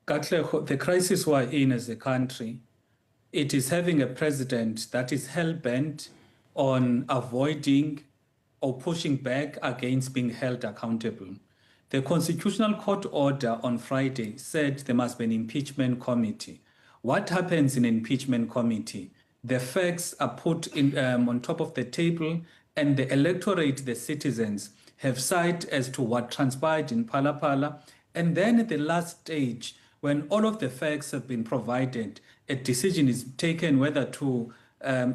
Katlego, the crisis we're in as a country, it is having a president that is hell-bent on avoiding or pushing back against being held accountable. The Constitutional Court order on Friday said there must be an impeachment committee. What happens in an impeachment committee? The facts are put in, on top of the table, and the electorate, the citizens, have sight as to what transpired in Phala Phala. And then at the last stage, when all of the facts have been provided, a decision is taken whether to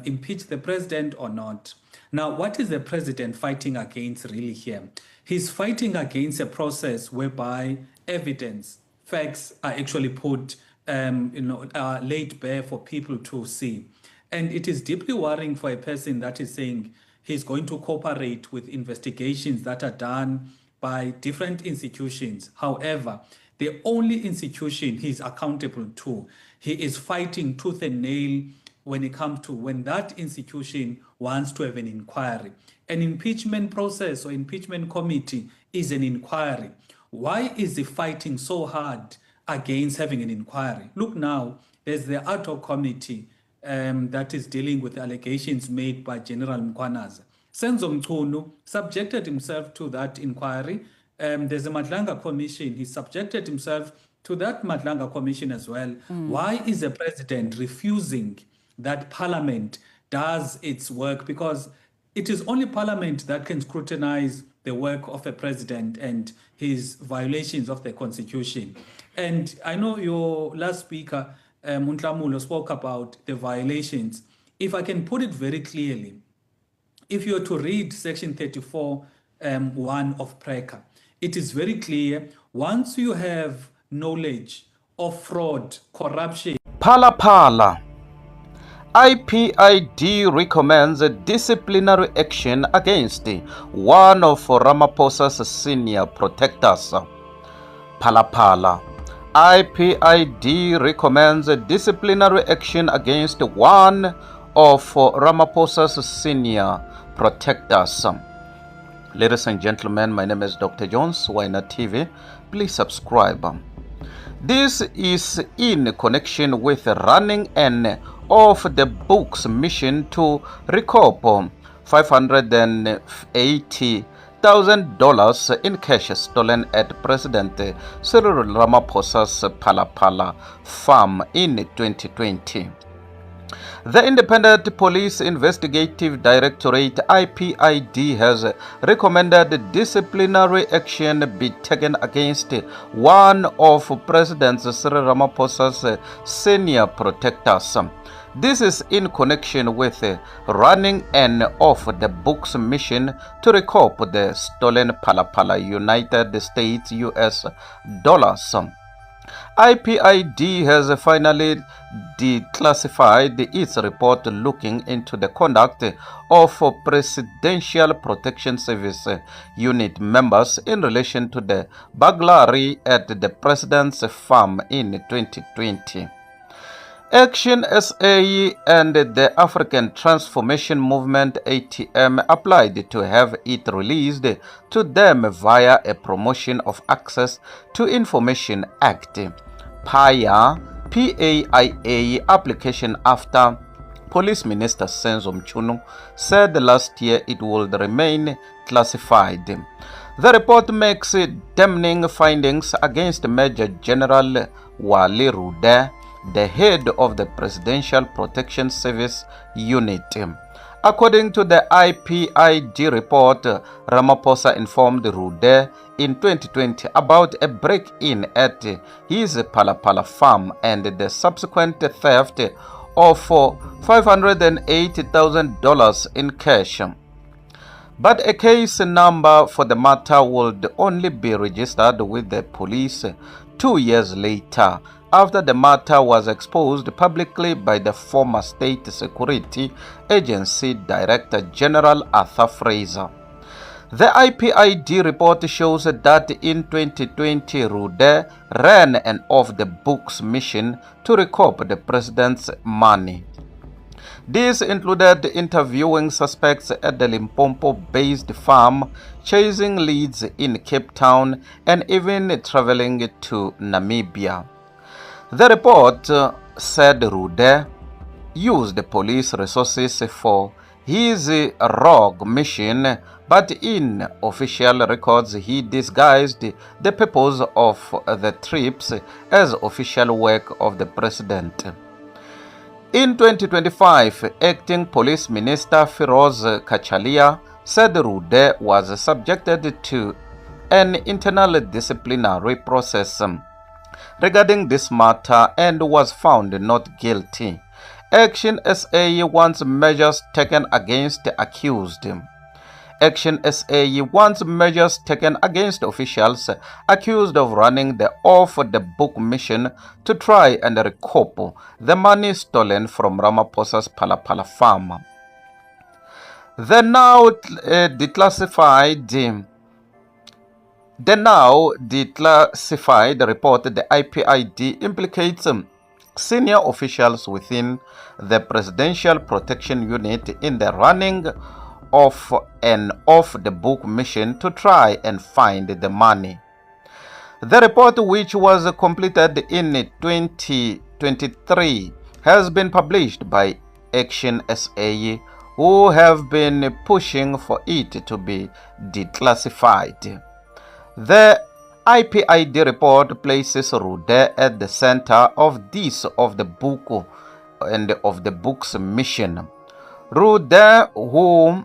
impeach the president or not. Now, what is the president fighting against really here? He's fighting against a process whereby evidence, facts are actually put, laid bare for people to see. And it is deeply worrying for a person that is saying he's going to cooperate with investigations that are done by different institutions. However, the only institution he's accountable to, he is fighting tooth and nail when it comes to when that institution wants to have an inquiry. An impeachment process or impeachment committee is an inquiry. Why is he fighting so hard against having an inquiry? Look now, there's the ad hoc committee that is dealing with allegations made by General Mkhwanaza. Senzo Mchunu subjected himself to that inquiry. There's a Madlanga commission. He subjected himself to that Madlanga commission as well. Why is the president refusing that parliament does its work? Because it is only parliament that can scrutinize the work of a president and his violations of the constitution. And I know your last speaker, Muntlamulo, spoke about the violations. If I can put it very clearly, if you were to read section 34, 1 of PRECA, it is very clear. Once you have knowledge of fraud, corruption. Phala Phala. IPID recommends a disciplinary action against one of Ramaphosa's senior protectors. Phala Phala. IPID recommends a disciplinary action against one of Ramaphosa's senior protectors. Ladies and gentlemen, my name is Dr. Jones, YNAT TV. Please subscribe. This is in connection with running an of the book's mission to recoup $580,000 in cash stolen at President Cyril Ramaphosa's Phala Phala farm in 2020. The Independent Police Investigative Directorate IPID has recommended disciplinary action be taken against one of President Cyril Ramaphosa's senior protectors. This is in connection with running an off-the-books mission to recoup the stolen Phala Phala United States US dollars. IPID has finally declassified its report looking into the conduct of Presidential Protection Service unit members in relation to the burglary at the President's farm in 2020. Action SA and the African Transformation Movement ATM applied to have it released to them via a Promotion of Access to Information Act PAIA application after Police Minister Senzo Mchunu said last year it would remain classified. The report makes damning findings against Major General Wali Rude, the head of the Presidential Protection Service unit. According to the IPID report, Ramaphosa informed Rude in 2020 about a break-in at his Phala Phala farm and the subsequent theft of $580,000 in cash. But a case number for the matter would only be registered with the police 2 years later, after the matter was exposed publicly by the former State Security Agency Director General Arthur Fraser. The IPID report shows that in 2020, Rude ran an off-the-books mission to recoup the president's money. This included interviewing suspects at the Limpopo-based farm, chasing leads in Cape Town, and even traveling to Namibia. The report said Rude used police resources for his rogue mission, but in official records he disguised the purpose of the trips as official work of the president. In 2025, Acting Police Minister Firoz Kachalia said Rude was subjected to an internal disciplinary process regarding this matter and was found not guilty. Action SA wants measures taken against the accused. Action SA wants measures taken against officials accused of running the off-the-book mission to try and recoup the money stolen from Ramaphosa's Phala farm. The now declassified report, the IPID, implicates senior officials within the Presidential Protection Unit in the running of an off-the-book mission to try and find the money. The report, which was completed in 2023, has been published by Action SA, who have been pushing for it to be declassified. The IPID report places Rude at the center of this of the book and of the book's mission. Rude, who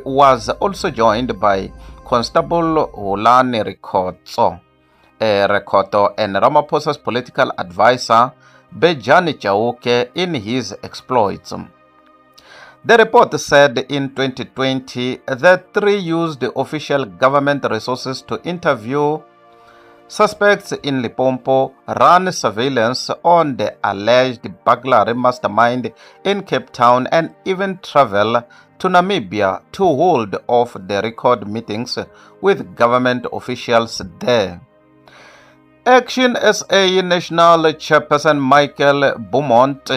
was also joined by Constable Holani Rikoto and Ramaphosa's political advisor Bejani Chauke in his exploits. The report said in 2020 that 3 used official government resources to interview suspects in Limpopo, run surveillance on the alleged burglary mastermind in Cape Town, and even travel to Namibia to hold off-the-record meetings with government officials there. Action SA National Chairperson Michael Beaumont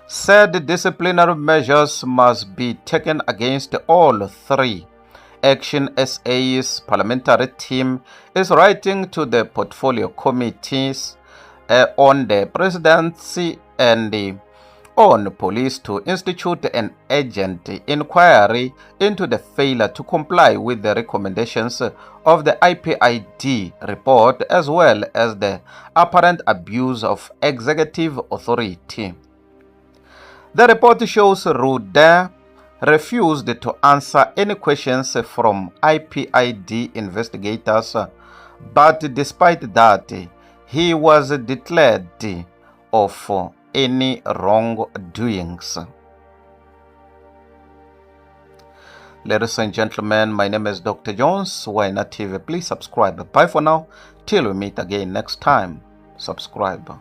said disciplinary measures must be taken against all 3. Action SA's parliamentary team is writing to the portfolio committees on the presidency and on police to institute an urgent inquiry into the failure to comply with the recommendations of the IPID report, as well as the apparent abuse of executive authority. The report shows Rude refused to answer any questions from IPID investigators, but despite that, he was declared of any wrongdoings. Ladies and gentlemen, my name is Dr. Jones, Waina TV. Please subscribe. Bye for now. Till we meet again next time. Subscribe.